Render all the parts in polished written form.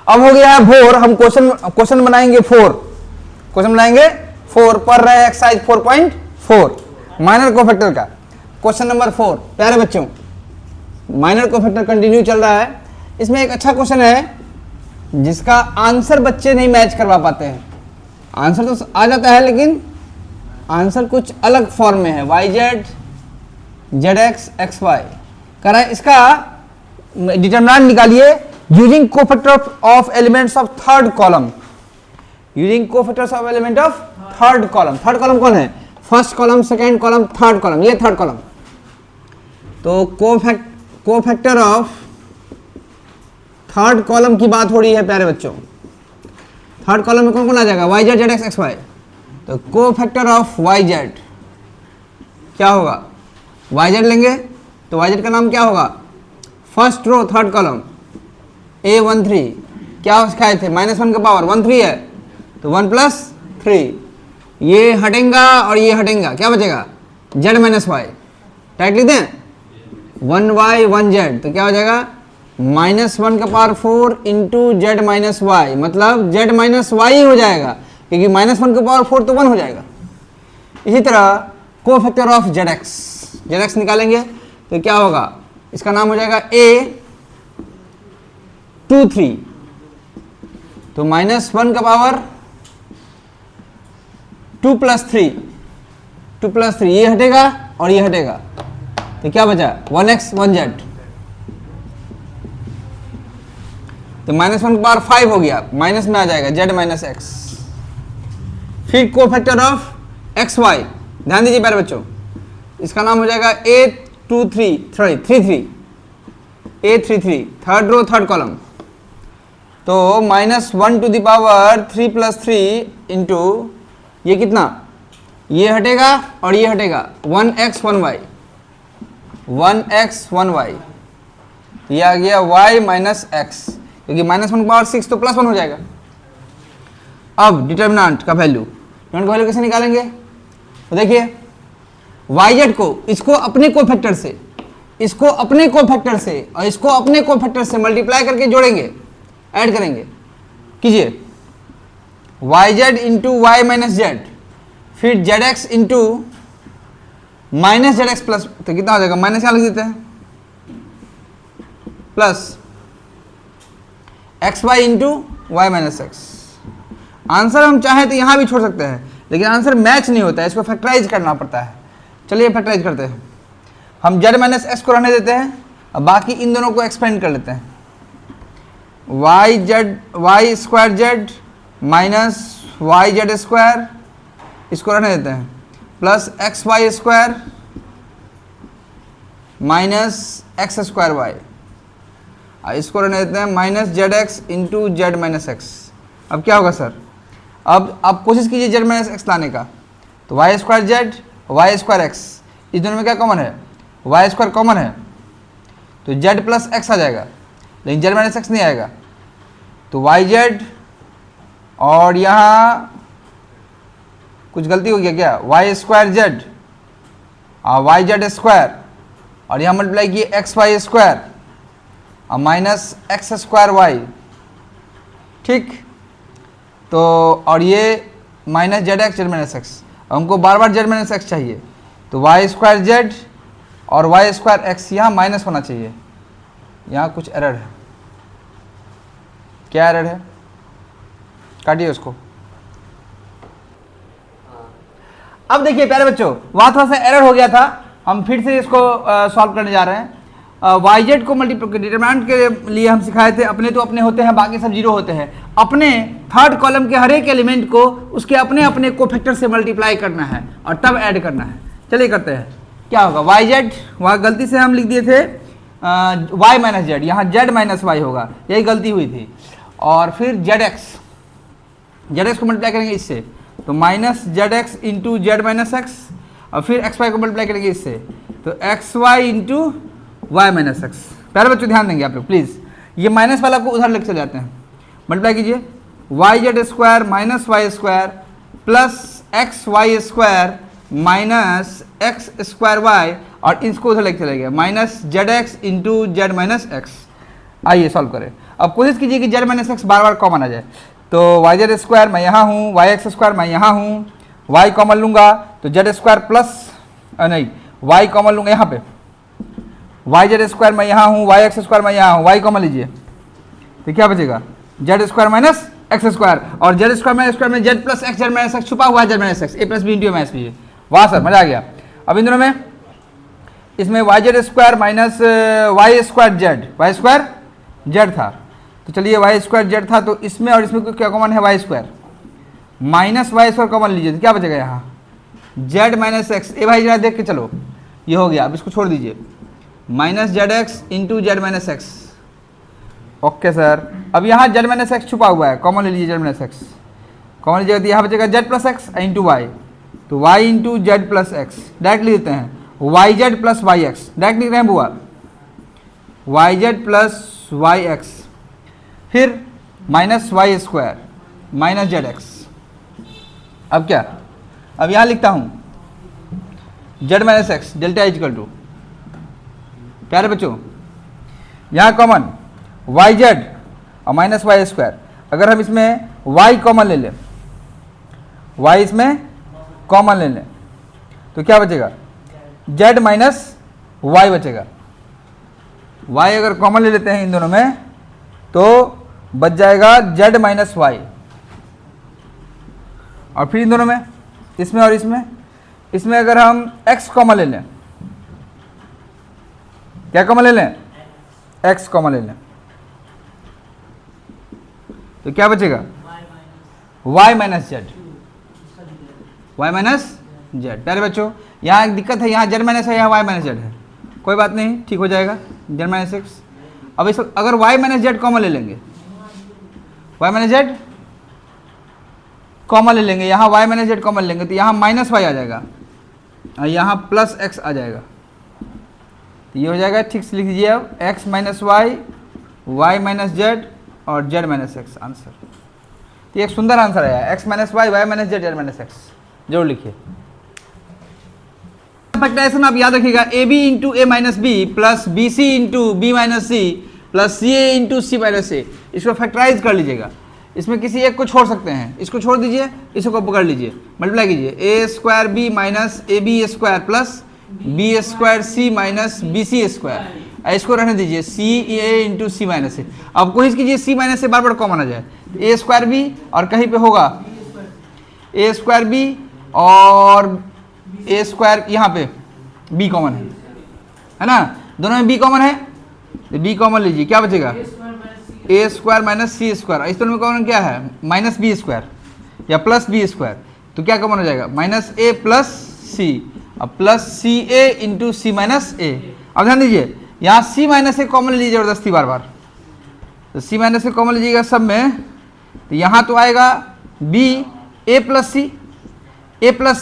अब हो गया है भोर, हम क्वेश्चन बनाएंगे 4, क्वेश्चन बनाएंगे 4, पढ़ रहे हैं एक्सरसाइज 4.4 माइनर कोफैक्टर का क्वेश्चन नंबर 4। प्यारे बच्चों, माइनर कोफैक्टर कंटिन्यू चल रहा है। इसमें एक अच्छा क्वेश्चन है जिसका आंसर बच्चे नहीं मैच करवा पाते हैं। आंसर तो आ जाता है लेकिन आंसर कुछ अलग फॉर्म में है, y z z x x y कर रहा है। इसका डिटरमिनेंट निकालिए using cofactor of elements of third column, using cofactors of element of third column. Third column कौन है? First column, second column, third column, ये थर्ड कॉलम। तो cofactor of third column की बात हो रही है प्यारे बच्चों। थर्ड कॉलम में कौन कौन आ जाएगा? Y z z x x y. तो कोफैक्टर ऑफ वाई जेड क्या होगा? वाई जेड लेंगे तो वाई जेड का नाम क्या होगा? First row third column A13 क्या सिखाए थे? -1 का पावर 1 3 है तो 1 + 3, ये हटेगा और ये हटेगा, क्या बचेगा? z - y। टाइट लिख दें 1y 1z तो क्या हो जाएगा? -1 का पावर 4 × z - y, मतलब z - y ही हो जाएगा क्योंकि -1 का पावर 4 तो 1 हो जाएगा। इसी तरह कोफैक्टर ऑफ zx निकालेंगे तो क्या होगा? इसका नाम हो जाएगा A23 तो -1 का पावर 2 + 3 ये हटेगा और ये हटेगा तो क्या बचा? 1x 1z तो -1 का पावर 5 हो गया, माइनस में आ जाएगा z - x। फिर कोफैक्टर ऑफ xy, ध्यान दीजिए प्यारे बच्चों, इसका नाम हो जाएगा A33 third row third column. तो -1 to the power 3 + 3 इंटू ये कितना? ये हटेगा और ये हटेगा 1x 1y 1x 1y, ये आ गया y - x क्योंकि -1 का पावर 6 तो +1 हो जाएगा। अब डिटरमिनेंट का वैल्यू कैसे निकालेंगे? तो देखिए वाई जेड को इसको अपने कोफैक्टर से, इसको अपने कोफैक्टर से और इसको अपने कोफैक्टर से मल्टीप्लाई करके जोड़ेंगे, ऐड करेंगे। कीजिए Y Z into Y minus Z, फिर Z x into minus Z X plus, तो कितना हो जाएगा? माइनस यहाँ लिख देते हैं, plus x Y into Y minus X. Answer हम चाहें तो यहाँ भी छोड़ सकते हैं लेकिन आंसर मैच नहीं होता है, इसको फैक्टराइज करना पड़ता है। चलिए फैक्टराइज करते हैं। हम जेड माइनस एक्स को रहने देते हैं और बाकी इन दोनों को एक्सपेंड कर लेते हैं। Y square z minus y Z square, इसको रहने देते हैं, plus x y square minus x square y, और इसको रहने देते हैं minus Z x into z minus x. अब क्या होगा सर? अब आप कोशिश कीजिए जेड माइनस एक्स लाने का, तो y square z y square x, इस दोनों में क्या कॉमन है? वाई स्क्वायर कॉमन है तो जेड प्लस एक्स आ जाएगा, लेकिन जेड माइनस एक्स नहीं आएगा तो वाई जेड, और यहाँ कुछ गलती हो गया क्या? वाई स्क्वायर जेड और वाई जेड स्क्वायर, और यहाँ मल्टीप्लाई किए एक्स वाई स्क्वायर और माइनस एक्स स्क्वायर वाई, ठीक। तो और ये minus Z x Z minus x, हमको बार बार जेड माइनस एक्स चाहिए तो वाई स्क्वायर जेड और वाई स्क्वायर एक्स यहाँ माइनस होना चाहिए। यहाँ कुछ एरर है, क्या एरर है? काटिए उसको। अब देखिए प्यारे बच्चों, वहाँ थोड़ा सा एरर हो गया था, हम फिर से इसको सॉल्व करने जा रहे हैं। वाई जेड को डिटरमिनेंट के लिए हम सिखाए थे अपने तो अपने होते हैं, बाकी सब जीरो होते हैं। अपने थर्ड कॉलम के हर एक एलिमेंट को उसके अपने अपने कोफैक्टर से मल्टीप्लाई करना है और तब ऐड करना है। चलिए करते हैं। क्या होगा? वाई जेड, वहाँ गलती से हम लिख दिए थे वाई माइनस जेड, यहाँ जेड माइनस वाई होगा, यही गलती हुई थी। और फिर जेड एक्स को मल्टीप्लाई करेंगे इससे तो minus Z x into z minus x, और फिर एक्स वाई को मल्टीप्लाई करेंगे इससे तो x Y into Y minus x. प्यारे बच्चों ध्यान देंगे आप लोग प्लीज़, ये माइनस वाला को उधर लेके चले जाते हैं। मल्टीप्लाई कीजिए Y Z square minus Y square plus x y square minus x square y, और इसको उधर लेके चले गए minus Z x into z minus x. आइए सॉल्व करें। अब कोशिश कीजिए कि जेड माइनस एक्स बार बार कॉमन आ जाए। तो वाई जेड स्क्वायर मैं यहाँ हूँ, वाई एक्स स्क्वायर मैं यहाँ हूँ, वाई कॉमन लूँगा तो जेड स्क्वायर प्लस नहीं वाई कॉमन लूँगा यहाँ पे, वाई जेड स्क्वायर मैं यहाँ हूँ, वाई एक्स स्क्वायर मैं यहाँ हूँ, वाई कॉमन लीजिए तो क्या बचेगा Z square minus x square, और जेड स्क्वायर माइनस स्क्वायर में Z plus X Z minus X छुपा हुआ है, Z minus X A plus B into minus B. वाह सर मजा आ गया। अब इन दोनों में इसमें Y Z square minus Y square Z था, तो चलिए वाई स्क्वायर जेड था, तो इसमें और इसमें क्या कॉमन है y square minus Y square common लीजिए तो क्या बचेगा यहाँ जेड माइनस एक्स। ए भाई जरा देख के चलो, ये हो गया, अब इसको छोड़ दीजिए minus Z x into z minus x. Okay sir, अब यहाँ जेड माइनस एक्स छुपा हुआ है, कॉमन ले लीजिए जेड माइनस एक्स, कॉमन लीजिएगा तो यहाँ बचेगा Z plus X into Y, तो Y into Z plus X direct लिख देते हैं, Y Z plus Y X direct लिख रहे हैं बुआ, Y Z plus Y X, फिर minus Y square minus Z X. अब क्या, अब यहाँ लिखता हूँ Z minus X delta equal to, प्यारे बच्चों यहाँ कॉमन वाई जेड और माइनस वाई स्क्वायर, अगर हम इसमें वाई कॉमन ले लें, वाई इसमें कॉमन ले लें तो क्या बचेगा जेड माइनस वाई बचेगा। वाई अगर कॉमन ले लेते हैं इन दोनों में तो बच जाएगा जेड माइनस वाई, और फिर इन दोनों में इसमें और इसमें अगर हम x कॉमन ले लें, क्या कॉमन ले लें x कॉमन ले लें तो क्या बचेगा y minus z, y minus z. प्यारे बच्चों यहाँ एक दिक्कत है, यहाँ जेड माइनस है, यहाँ y माइनस जेड है, कोई बात नहीं ठीक हो जाएगा जेड माइनस एक्स। अब इस अगर y माइनस जेड कॉमन ले लेंगे, y माइनस जेड कॉमन ले लेंगे, यहाँ y माइनस जेड कॉमन लेंगे तो यहाँ माइनस वाई आ जाएगा और यहाँ प्लस एक्स आ जाएगा, तो ये हो जाएगा, ठीक से लिख दीजिए अब x minus Y minus Z और जेड माइनस एक्स आंसर। तो एक सुंदर आंसर आया x minus Y minus Z minus X, जरूर लिखिए। फैक्टराइजेशन आप याद रखिएगा A B into A minus B plus B C into B minus C plus C A into C minus A, इसको फैक्टराइज कर लीजिएगा। इसमें किसी एक को छोड़ सकते हैं, इसको छोड़ दीजिए, इसको पकड़ लीजिए, मल्टीप्लाई कीजिए A square B minus A B square plus B square C minus B C square, इसको रहने दीजिए सी ए इंटू सी माइनस ए। अब कोशिश कीजिए सी माइनस ए बार बार कॉमन आ जाए, ए स्क्वायर बी और कहीं पे होगा ए स्क्वायर बी और ए स्क्वायर, यहाँ पे बी कॉमन है ना, दोनों में बी कॉमन है तो बी कॉमन लीजिए, क्या बचेगा ए स्क्वायर माइनस सी स्क्वायर, इस दोनों में कॉमन क्या है माइनस बी स्क्वायर या प्लस बी स्क्वायर, तो क्या कॉमन हो जाएगा माइनस ए प्लस सी, अब plus C A into C minus ए। अब ध्यान दीजिए यहाँ सी माइनस ए कॉमन लीजिए जबरदस्ती बार बार, तो सी माइनस ए कॉमन लीजिएगा सब में, तो यहाँ तो आएगा B A plus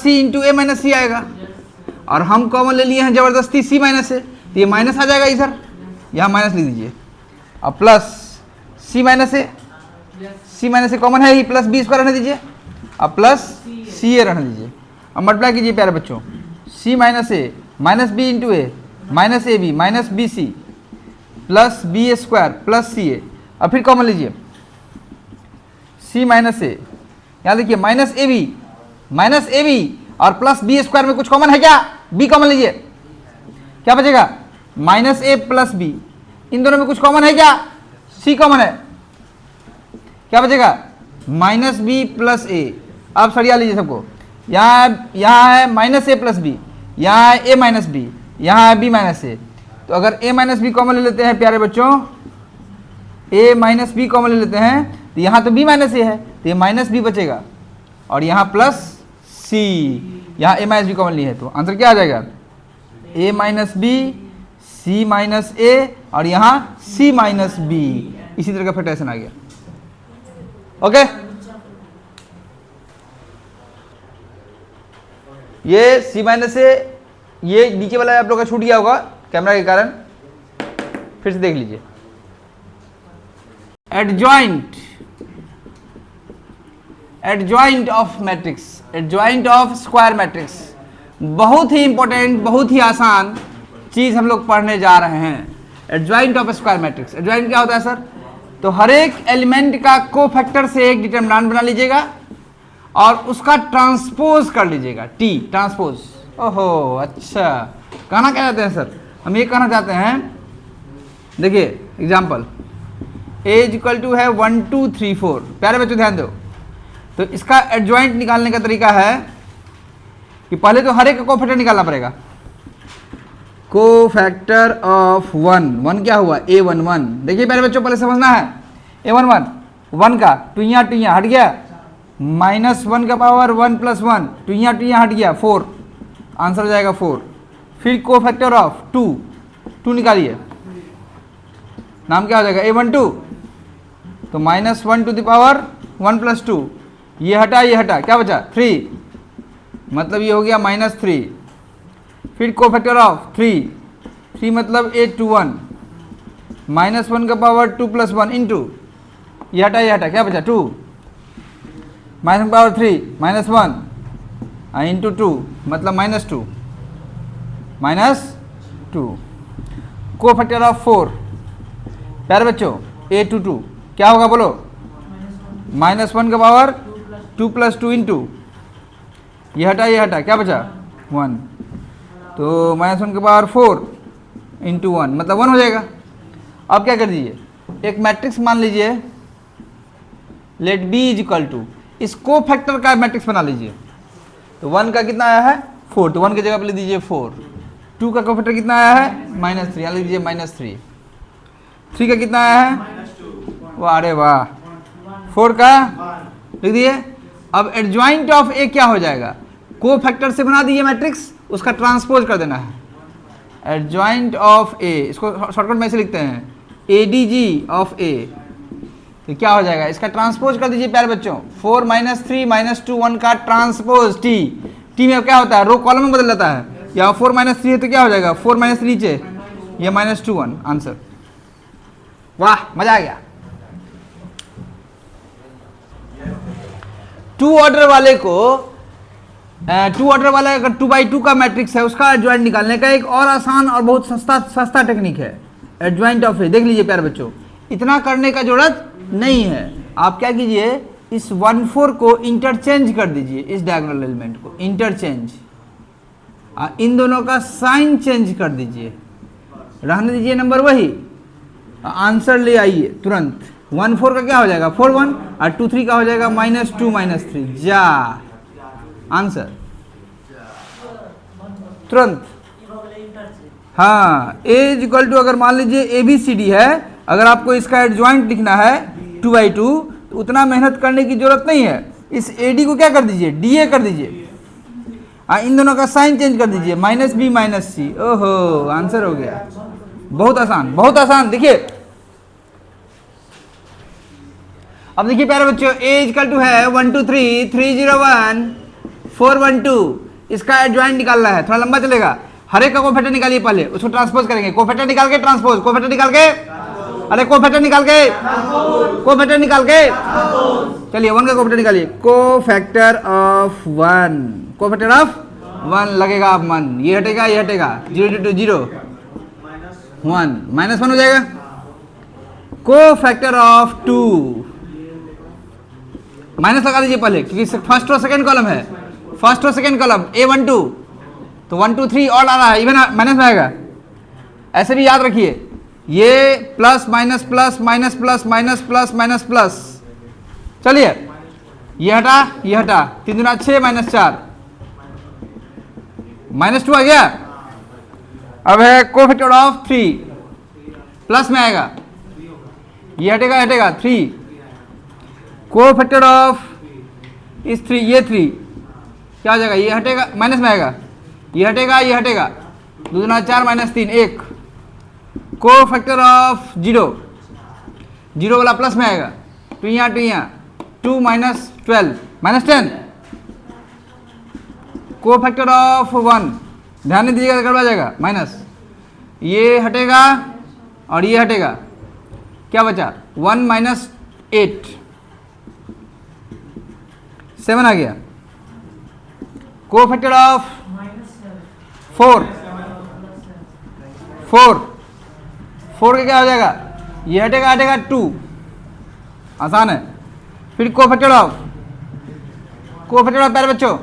C into A minus सी आएगा, और हम कॉमन ले लिए हैं जबरदस्ती सी माइनस ए, तो ये माइनस आ जाएगा इधर, यहाँ माइनस लिख दीजिए, अब प्लस सी माइनस ए कॉमन है ही, प्लस बी स्क्वायर रहने दीजिए, अब प्लस सी ए रहने दीजिए। अब मल्टीप्लाई कीजिए प्यारे बच्चों, C minus A minus B into A minus A B minus B C plus B square plus C A, अब फिर कॉमन लीजिए सी माइनस ए, यहाँ देखिए माइनस ए बी और प्लस बी स्क्वायर में कुछ कॉमन है क्या, बी कॉमन लीजिए, क्या बचेगा माइनस ए प्लस बी, इन दोनों में कुछ कॉमन है क्या, सी कॉमन है, क्या बचेगा माइनस बी प्लस ए। अब सरिया लीजिए सबको, यहाँ है माइनस ए प्लस बी, यहाँ है ए माइनस बी, यहाँ है बी माइनस ए, तो अगर ए माइनस बी कॉमन ले लेते हैं प्यारे बच्चों, ए माइनस बी कॉमन ले लेते हैं तो यहाँ तो बी माइनस ए है, तो ये माइनस बी बचेगा और यहाँ प्लस सी, यहाँ ए माइनस बी कॉमन लिए है, तो आंसर क्या आ जाएगा ए माइनस बी सी माइनस ए और यहाँ सी माइनस बी, इसी तरह का फैक्टराइजेशन आ गया। ओके, ये सी माइनस ए, ये नीचे वाला आप लोग का छूट गया होगा कैमरा के कारण, फिर से देख लीजिए। Adjoint of matrix, adjoint of square matrix, बहुत ही इंपॉर्टेंट, बहुत ही आसान चीज हम लोग पढ़ने जा रहे हैं। Adjoint of square matrix, adjoint क्या होता है सर, तो हर एक एलिमेंट का कोफैक्टर से एक डिटरमिनेंट बना लीजिएगा और उसका ट्रांसपोज कर लीजिएगा, टी ट्रांसपोज। ओहो अच्छा, कहना क्या चाहते हैं सर? हम ये कहना चाहते हैं, देखिए एग्जाम्पल ए इक्वल टू है 1 2 3 4। प्यारे बच्चों ध्यान दो, तो इसका एडजॉइंट निकालने का तरीका है कि पहले तो हर एक का कोफैक्टर निकालना पड़ेगा। कोफैक्टर ऑफ 1 क्या हुआ? A11। देखिए प्यारे बच्चों पहले समझना है, A11 1 का टू यहाँ हट गया, -1 का पावर 1 + 1 टू यहाँ हट गया 4, आंसर हो जाएगा 4। फिर कोफैक्टर ऑफ 2 निकालिए, नाम क्या हो जाएगा? A12। तो -1 टू द पावर 1 + 2, ये हटा क्या बचा? 3, मतलब ये हो गया -3। फिर कोफैक्टर ऑफ 3 मतलब 821, -1 का पावर 2 + 1 इंटू ये हटा क्या बचा? 2, -1 पावर 3 -1 इंटू 2 मतलब -2 कोफैक्टर ऑफ 4। प्यारे बच्चों A22 क्या होगा बोलो? -1 का पावर 2 + 2 इंटू ये हटा क्या बचा? 1, तो -1 के पावर 4 इंटू 1 मतलब 1 हो जाएगा। अब क्या कर दीजिए, एक मैट्रिक्स मान लीजिए, लेट B इक्वल टू, इस कोफैक्टर का मैट्रिक्स बना लीजिए। तो 1 का कितना आया है? 4, तो 1 की जगह पे लिख दीजिए 4। 2 का कोफैक्टर कितना आया है? -3, यहाँ लिख दीजिए -3। 3 का कितना आया है? वाह, अरे वाह। 4 का लिख दिए। अब एडजॉइंट ऑफ ए क्या हो जाएगा? कोफैक्टर से बना दीजिए मैट्रिक्स, उसका ट्रांसपोज कर देना है। एडजॉइंट ऑफ ए, इसको शॉर्टकट में ऐसे लिखते हैं, ADG ऑफ ए। तो क्या हो जाएगा? इसका ट्रांसपोज कर दीजिए प्यारे बच्चों। 4 -3 -2 1 का ट्रांसपोज टी में क्या होता है? रो कॉलम में बदल जाता है। यहाँ 4 -3 है तो क्या हो जाएगा? 4 -3 नीचे, ये -2 1 आंसर। वाह, मजा आ गया। 2 ऑर्डर वाले को 2 ऑर्डर वाला अगर 2x2 का मैट्रिक्स है, उसका एडजॉइंट निकालने का एक और आसान और बहुत सस्ता टेक्निक है, एडजॉइंट ऑफ ए। देख लीजिए प्यारे बच्चों, इतना करने का जरूरत नहीं है। आप क्या कीजिए, इस 1 4 को इंटरचेंज कर दीजिए, इस डायगोनल एलिमेंट को इंटरचेंज, इन दोनों का साइन चेंज कर दीजिए, रहने दीजिए नंबर वही, आंसर ले आइए तुरंत। 1 4 का क्या हो जाएगा? 4 1, और 2 3 का हो जाएगा -2 -3, जा आंसर तुरंत। हाँ, A इक्वल टू अगर मान लीजिए ABCD है, अगर आपको इसका एडजॉइंट लिखना है 2x2, तो उतना मेहनत करने की जरूरत नहीं है। इस AD को क्या कर दीजिए? DA कर दीजिए, इन दोनों का साइन चेंज कर दीजिए, -B -C। ओहो, आंसर हो गया। बहुत आसान, बहुत आसान। देखिए अब देखिए प्यारे बच्चों, A इक्वल टू है 1 2 3 3 0 1 4 1 2, इसका एडजॉइंट निकालना है, थोड़ा लंबा चलेगा। हर एक का कोफैक्टर निकालिए, पहले उसको ट्रांसपोज करेंगे। कोफैक्टर निकाल के ट्रांसपोज, कोफैक्टर निकाल के, अरे कोफैक्टर निकाल के, कोफैक्टर निकाल के, चलिए 1 का कोफैक्टर निकालिए। कोफैक्टर ऑफ 1, कोफैक्टर ऑफ 1 लगेगा अब मन, ये हटेगा, ये हटेगा, 0 2 0 1 -1 हो जाएगा। कोफैक्टर ऑफ 2, माइनस लगा लीजिए पहले, क्योंकि फर्स्ट और सेकंड कॉलम है, फर्स्ट और सेकंड कॉलम A12, तो 1 2 3 और आ रहा है, इवन माइनस में आएगा। ऐसे भी याद रखिए, ये plus minus plus minus plus minus plus minus plus. चलिए ये हटा, ये हटा, 3 दूना 6 -4 -2 आ गया। अब है कोफैक्टर ऑफ 3, प्लस में आएगा, ये हटेगा, हटेगा 3, कोफैक्टर ऑफ इस 3, ये 3 क्या हो जाएगा? ये हटेगा, माइनस में आएगा, ये हटेगा, ये हटेगा, 2 दूना 4 -3 1। कोफैक्टर ऑफ 0, 0 वाला प्लस में आएगा, 2 यहाँ 2 -12 -10। कोफैक्टर ऑफ 1, ध्यान नहीं दीजिएगा, गड़बड़ा जाएगा, माइनस, ये हटेगा और ये हटेगा, क्या बचा? 1 -8 7 आ गया। कोफैक्टर ऑफ 4 4 का क्या हो जाएगा? ये हटेगा, हटेगा 2, आसान है। फिर कोफैक्टर ऑफ प्यारे बच्चों,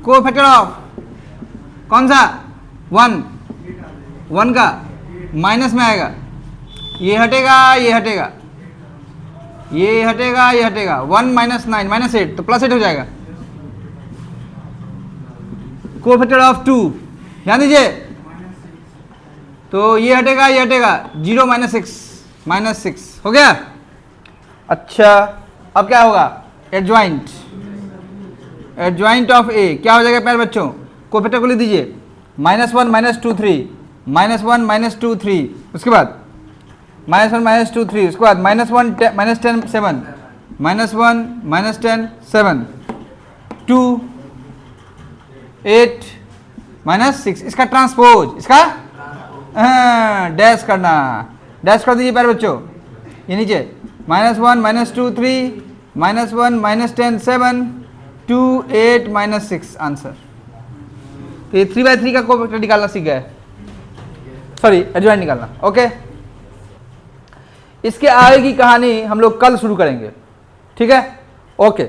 कोफैक्टर ऑफ कौन सा 1 का माइनस में आएगा, ये हटेगा, ये हटेगा, ये हटेगा, ये हटेगा, 1 माइनस 9 माइनस 8 तो +8 हो जाएगा। कोफैक्टर ऑफ 2 ध्यान दीजिए, तो ये हटेगा, ये हटेगा, 0 माइनस 6 हो गया। अच्छा अब क्या होगा, एडजॉइंट ऑफ ए क्या हो जाएगा प्यारे बच्चों, कोफैक्टर को लिख दीजिए -1 -2 3 -1 -2 3, उसके बाद -1 -2 3, उसके बाद -1 -10 7 -1 -10 7 2 8 -6, इसका ट्रांसपोज, इसका डैश करना, डैश कर दीजिए प्यारे बच्चों, ये नीचे -1 -2 3 -1 -10 7 2 8 -6 आंसर। तो ये 3/3 का कोफैक्टर निकालना सीख गए, सॉरी एडजॉइंट निकालना। ओके, इसके आगे की कहानी हम लोग कल शुरू करेंगे, ठीक है। ओके।